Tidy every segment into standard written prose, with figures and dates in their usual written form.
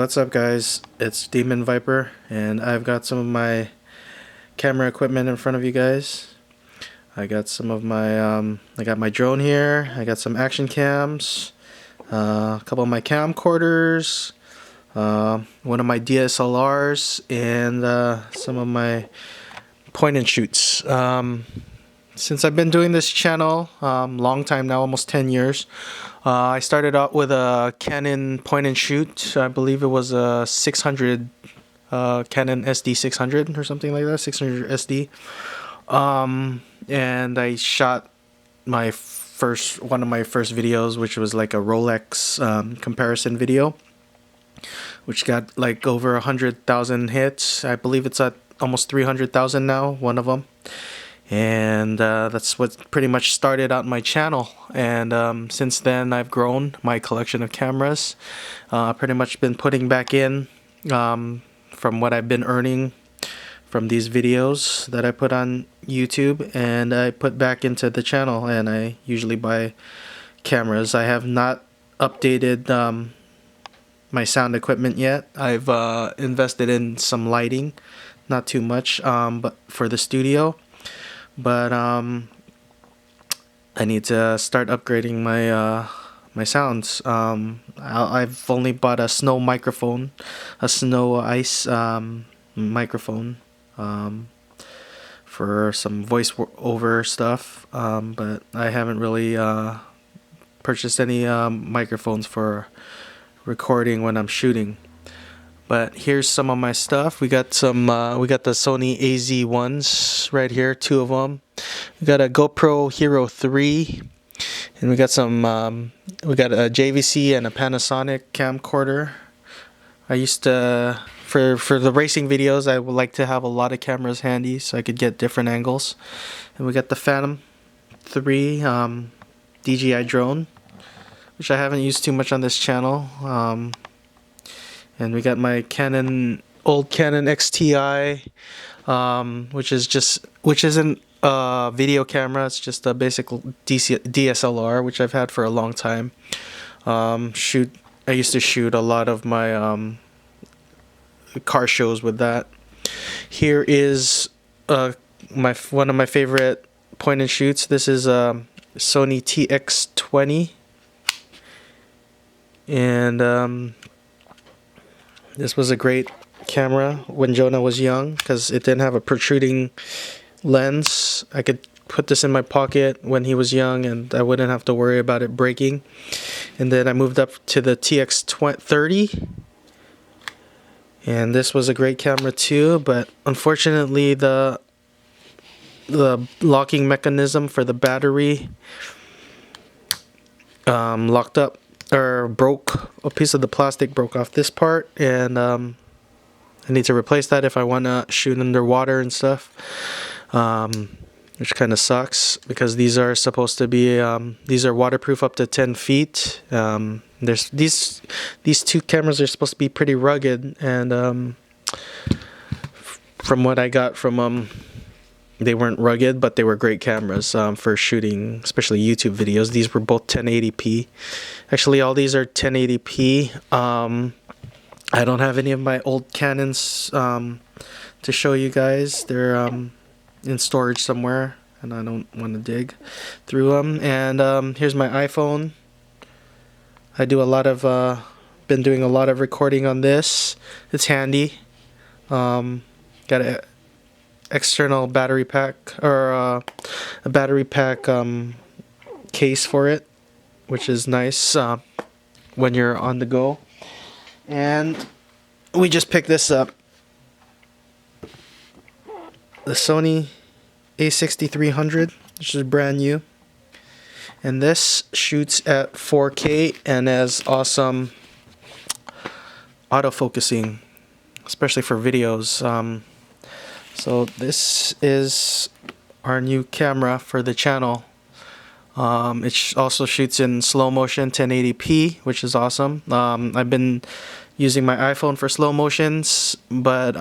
What's up, guys? It's demonviper, and I've got some of my camera equipment in front of you guys. I got some of my I got my drone here. I got some action cams, a couple of my camcorders, one of my DSLRs, and some of my point and shoots. Since I've been doing this channel, long time now, almost 10 years. I started out with a Canon point and shoot. I believe it was a 600 Canon SD 600 or something like that, 600 SD. And I shot my one of my first videos, which was like a Rolex comparison video, which got like over 100,000 hits. I believe it's at almost 300,000 now, one of them. And that's what pretty much started out my channel, and since then I've grown my collection of cameras. Pretty much been putting back in from what I've been earning from these videos that I put on YouTube, and I put back into the channel, and I usually buy cameras. I have not updated my sound equipment yet. I've invested in some lighting, not too much, but for the studio. But I need to start upgrading my my sounds. I've only bought a snow microphone, a snow ice microphone for some voice over stuff, but I haven't really purchased any microphones for recording when I'm shooting. But here's some of my stuff. We got some. We got the Sony AZ1s right here, two of them. We got a GoPro Hero 3, and we got some. We got a JVC and a Panasonic camcorder. I used to for the racing videos, I would like to have a lot of cameras handy so I could get different angles. And we got the Phantom 3 DJI drone, which I haven't used too much on this channel. And we got my old Canon XTI, which isn't a video camera. It's just a basic DSLR, which I've had for a long time. I used to shoot a lot of my car shows with that. Here is one of my favorite point and shoots. This is a Sony TX20, and this was a great camera when Jonah was young because it didn't have a protruding lens. I could put this in my pocket when he was young and I wouldn't have to worry about it breaking. And then I moved up to the TX30, and this was a great camera too, but unfortunately the locking mechanism for the battery locked up, or broke. A piece of the plastic broke off this part, and I need to replace that if I want to shoot underwater and stuff, which kind of sucks because these are supposed to be these are waterproof up to 10 feet. There's these two cameras are supposed to be pretty rugged, and from what I got from them, they weren't rugged, but they were great cameras for shooting, especially YouTube videos. These were both 1080p. Actually, all these are 1080p. I don't have any of my old Canons to show you guys. They're in storage somewhere, and I don't want to dig through them. And here's my iPhone. I do been doing a lot of recording on this. It's handy. Got a external battery pack, or a battery pack case for it, which is nice when you're on the go. And we just picked this up, the Sony a6300, which is brand new, and this shoots at 4K and has awesome autofocusing, especially for videos. So this is our new camera for the channel. It also shoots in slow motion 1080p, which is awesome. I've been using my iPhone for slow motions, but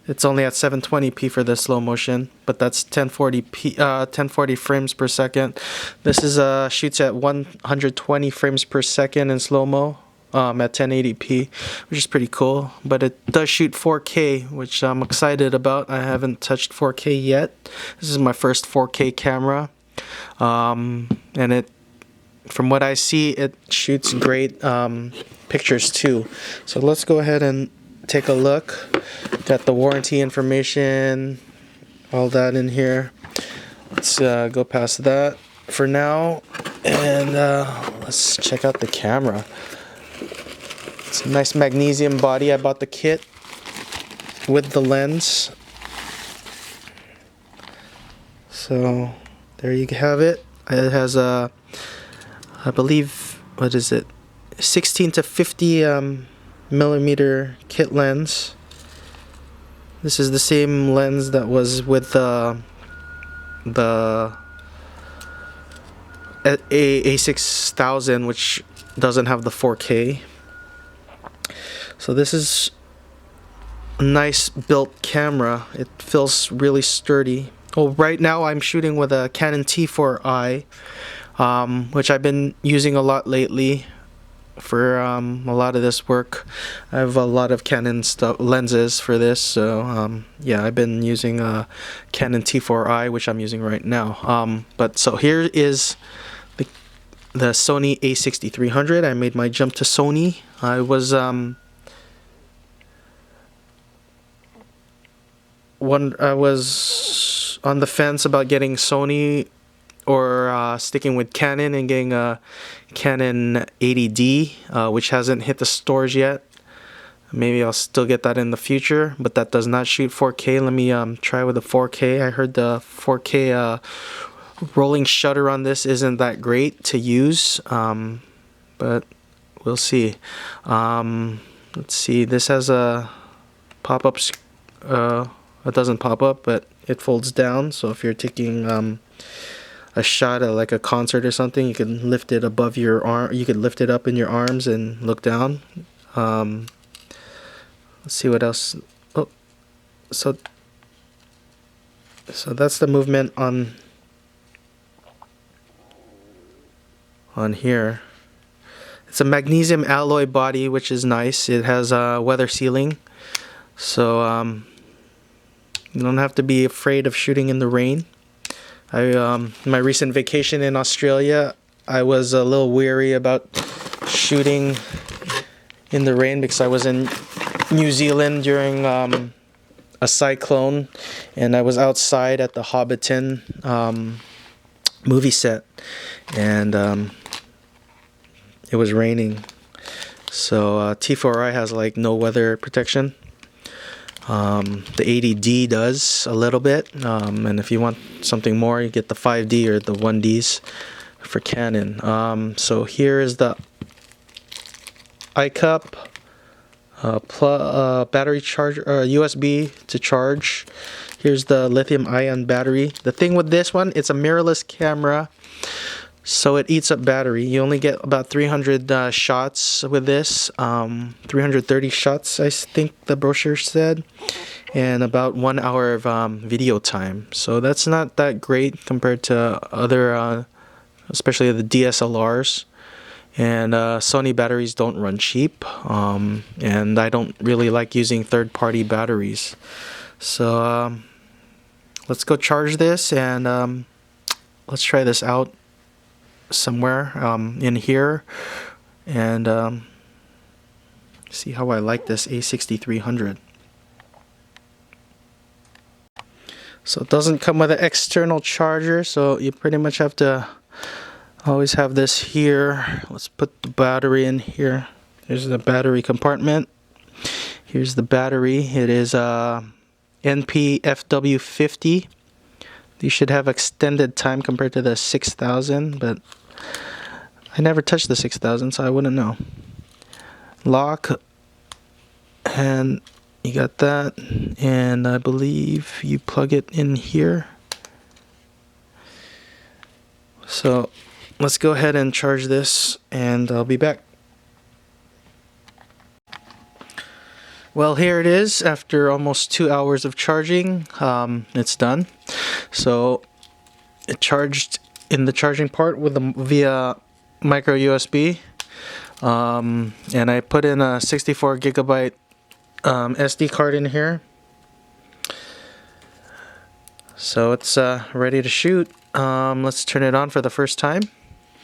it's only at 720p for the slow motion, but that's 1040 frames per second. This is shoots at 120 frames per second in slow-mo, at 1080p, which is pretty cool. But it does shoot 4K, which I'm excited about. I haven't touched 4K yet. This is my first 4K camera, and it, from what I see, it shoots great pictures too. So let's go ahead and take a look. Got the warranty information, all that in here. Let's go past that for now, and let's check out the camera. It's a nice magnesium body. I bought the kit with the lens. So there you have it. It has a, I believe, what is it, 16 to 50 millimeter kit lens. This is the same lens that was with the a6300, which doesn't have the 4K. So this is a nice built camera. It feels really sturdy. Well, right now I'm shooting with a Canon T4i, which I've been using a lot lately for a lot of this work. I have a lot of Canon lenses for this, so yeah, I've been using a Canon T4i, which I'm using right now. But so here is the Sony a6300. I made my jump to Sony. I was on the fence about getting Sony or sticking with Canon and getting a Canon 80D, which hasn't hit the stores yet. Maybe I'll still get that in the future, but that does not shoot 4K. Let me try with the 4K. I heard the 4K rolling shutter on this isn't that great to use, but we'll see. Let's see, this has a pop-up, it doesn't pop up, but it folds down, so if you're taking a shot at like a concert or something, you can lift it above your arm. You could lift it up in your arms and look down. Let's see what else. Oh, so that's the movement on here. It's a magnesium alloy body, which is nice. It has weather sealing, so you don't have to be afraid of shooting in the rain. My recent vacation in Australia, I was a little weary about shooting in the rain because I was in New Zealand during a cyclone, and I was outside at the Hobbiton movie set, and it was raining. So T4i has like no weather protection. The 80D does a little bit, and if you want something more, you get the 5D or the 1Ds for Canon. So here is the iCup, battery charger, USB to charge. Here's the lithium-ion battery. The thing with this one, it's a mirrorless camera, so it eats up battery. You only get about 300 shots with this, 330 shots I think the brochure said, and about 1 hour of video time. So that's not that great compared to other, especially the DSLRs. And Sony batteries don't run cheap, and I don't really like using third-party batteries. So let's go charge this, and let's try this out somewhere in here, and see how I like this a6300. So it doesn't come with an external charger, so you pretty much have to always have this here. Let's put the battery in here. There's the battery compartment. Here's the battery. It is NP-FW50. You should have extended time compared to the 6000, but I never touched the 6000, so I wouldn't know. Lock, and you got that, and I believe you plug it in here. So let's go ahead and charge this, and I'll be back. Well, here it is after almost 2 hours of charging. It's done. So it charged in the charging part with via micro USB. And I put in a 64 gigabyte SD card in here, so it's ready to shoot. Let's turn it on for the first time.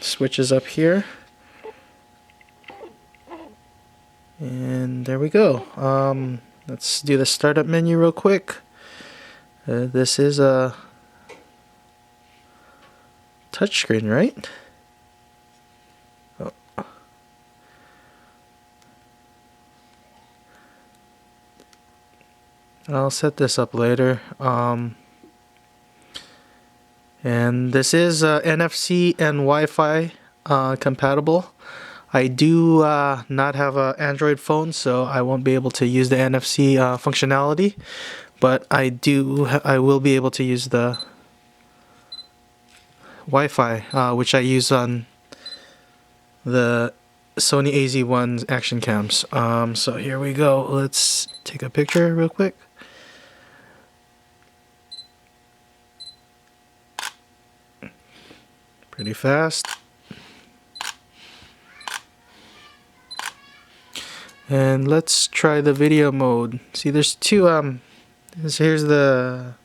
Switch is up here, and there we go. Let's do the startup menu real quick. This is a touchscreen, right? Oh. I'll set this up later. And this is NFC and Wi-Fi compatible. I do not have an Android phone, so I won't be able to use the NFC functionality, but I will be able to use the Wi-Fi, which I use on the Sony AZ1 action cams. So here we go. Let's take a picture real quick. Pretty fast. And let's try the video mode. See, there's two, here's the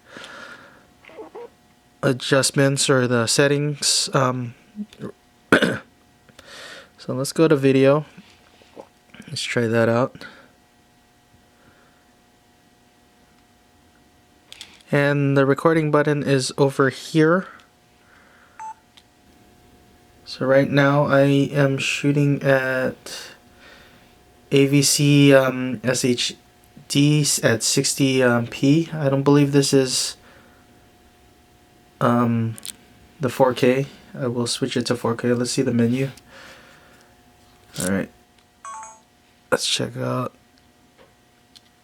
adjustments or the settings. So let's go to video. Let's try that out. And the recording button is over here. So right now I am shooting at AVC SHD at 60p. I don't believe this is the 4K. I will switch it to 4K. Let's see the menu. Alright, let's check out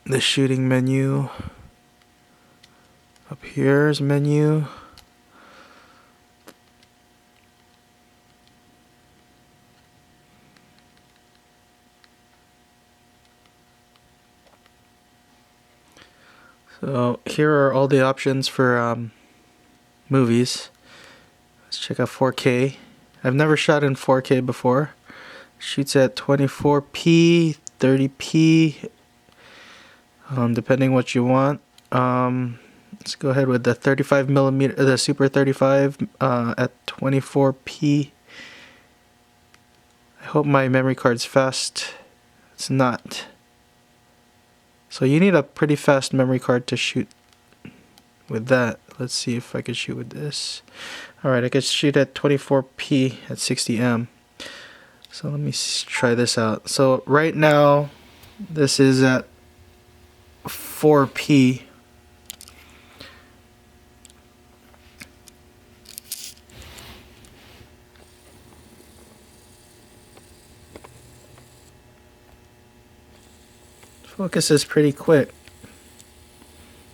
the shooting menu. Up here's menu. So here are all the options for movies. Let's check out 4K. I've never shot in 4K before. Shoots at 24p, 30p, depending what you want. Let's go ahead with the 35mm, the Super 35 at 24p. I hope my memory card's fast. It's not. So you need a pretty fast memory card to shoot with that. Let's see if I can shoot with this. Alright, I can shoot at 24p at 60M. So let me try this out. So right now, this is at 4p. Focus is pretty quick,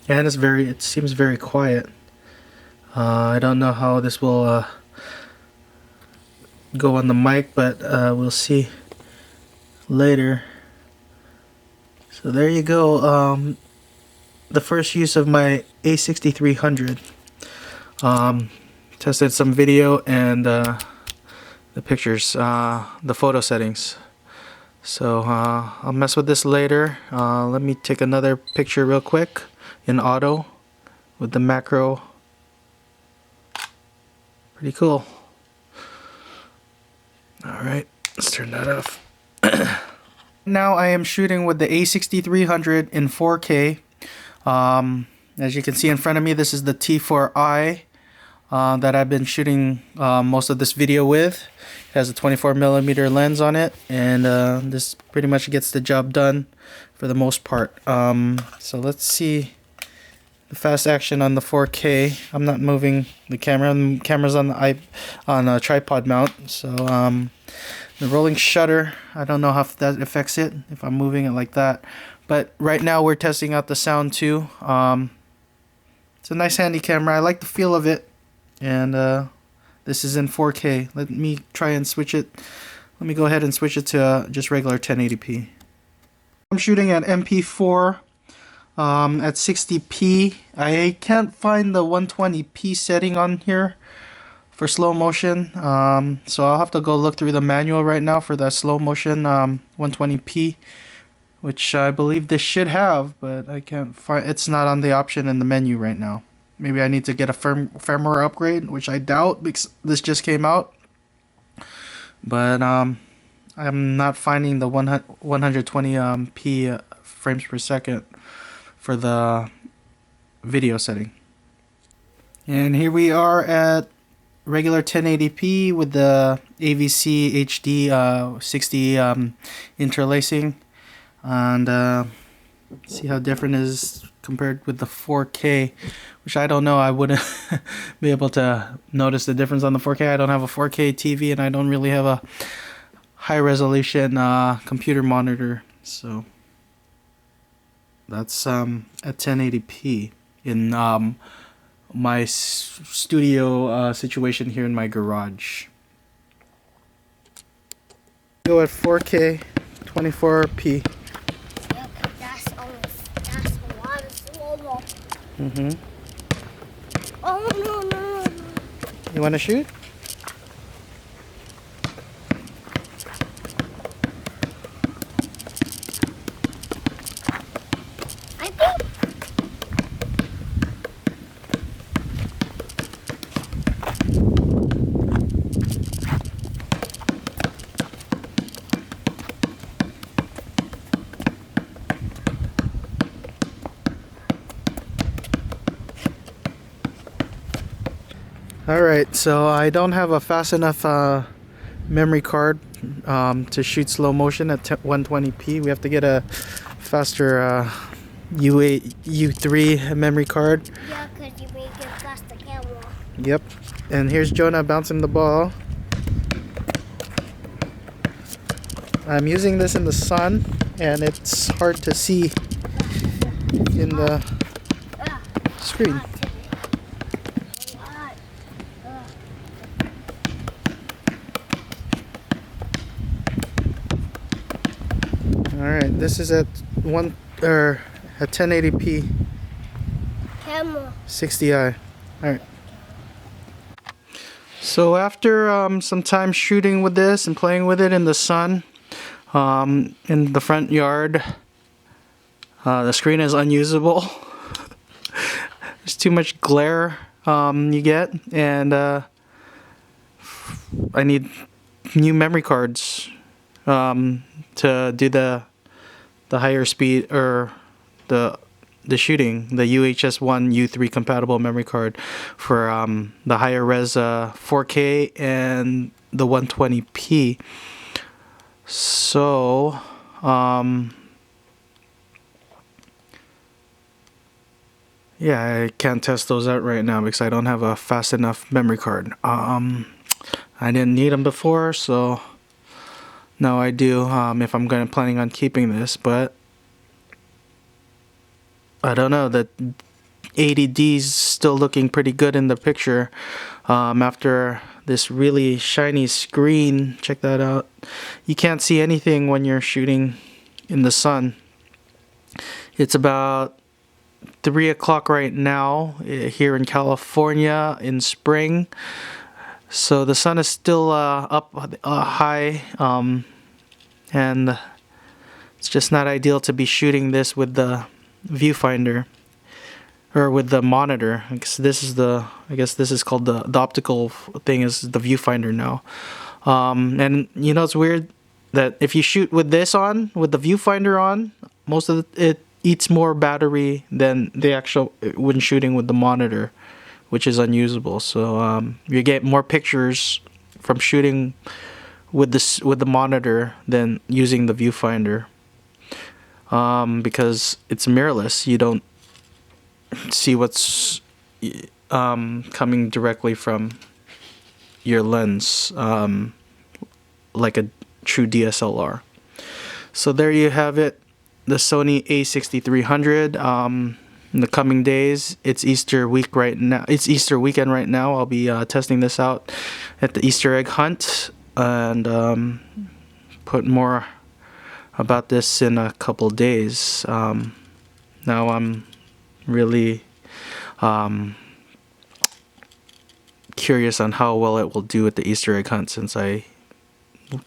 and it seems very quiet. I don't know how this will go on the mic, but we'll see later. So there you go. The first use of my a6300. Tested some video and the pictures, the photo settings. So I'll mess with this later. Let me take another picture real quick in auto with the macro. Pretty cool. Alright, let's turn that off. Now I am shooting with the a6300 in 4K. As you can see in front of me, this is the T4i that I've been shooting most of this video with. It has a 24mm lens on it, and this pretty much gets the job done for the most part. So let's see the fast action on the 4K. I'm not moving the camera. The camera's on a tripod mount. So the rolling shutter, I don't know how that affects it if I'm moving it like that. But right now we're testing out the sound too. It's a nice handy camera. I like the feel of it. And this is in 4K. Let me try and switch it. Let me go ahead and switch it to just regular 1080p. I'm shooting at MP4 at 60p. I can't find the 120p setting on here for slow motion. So I'll have to go look through the manual right now for that slow motion 120p, which I believe this should have, but I can't find. It's not on the option in the menu right now. Maybe I need to get a firmware upgrade, which I doubt because this just came out. But I'm not finding the 120p frames per second for the video setting. And here we are at regular 1080p with the AVC HD 60 interlacing, and see how different it is compared with the 4K, which I don't know. I wouldn't be able to notice the difference on the 4K. I don't have a 4K TV, and I don't really have a high resolution computer monitor, so that's at 1080p in my studio situation here in my garage. Go at 4K 24p. Yeah, but that's a lot of slow-mo. Oh no. You want to shoot? I think. Alright, so I don't have a fast enough memory card to shoot slow motion at 120p. We have to get a faster U3 memory card. Yeah, because you make it fast the camera. Yep. And here's Jonah bouncing the ball. I'm using this in the sun, and it's hard to see in the screen. Alright, this is at 1080p Camera. 60i. Alright. So after some time shooting with this and playing with it in the sun, in the front yard, the screen is unusable. There's too much glare you get, and I need new memory cards to do the higher speed or the shooting, the UHS-1 U3 compatible memory card for the higher res 4K and the 120p. So yeah, I can't test those out right now because I don't have a fast enough memory card. I didn't need them before, so now I do if I'm planning on keeping this, but I don't know, that 80D's still looking pretty good in the picture after this really shiny screen. Check that out. You can't see anything when you're shooting in the sun. It's about 3 o'clock right now here in California in spring. So the sun is still up high, and it's just not ideal to be shooting this with the viewfinder or with the monitor. I guess this is called the optical thing is the viewfinder now. And you know, it's weird that if you shoot with this on, with the viewfinder on, most of it eats more battery than the actual when shooting with the monitor, which is unusable. So you get more pictures from shooting with the monitor than using the viewfinder, because it's mirrorless. You don't see what's coming directly from your lens, like a true DSLR. So there you have it, the Sony a6300. In the coming days, it's Easter week right now. It's Easter weekend right now. I'll be testing this out at the Easter egg hunt, and put more about this in a couple days. Now I'm really curious on how well it will do at the Easter egg hunt, since I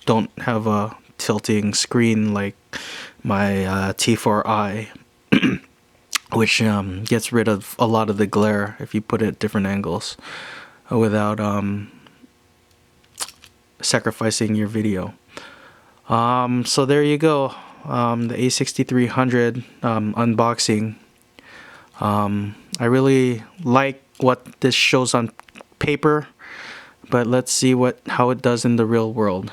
don't have a tilting screen like my T4i, which gets rid of a lot of the glare if you put it at different angles without sacrificing your video. So there you go, the A6300 unboxing. I really like what this shows on paper, but let's see how it does in the real world.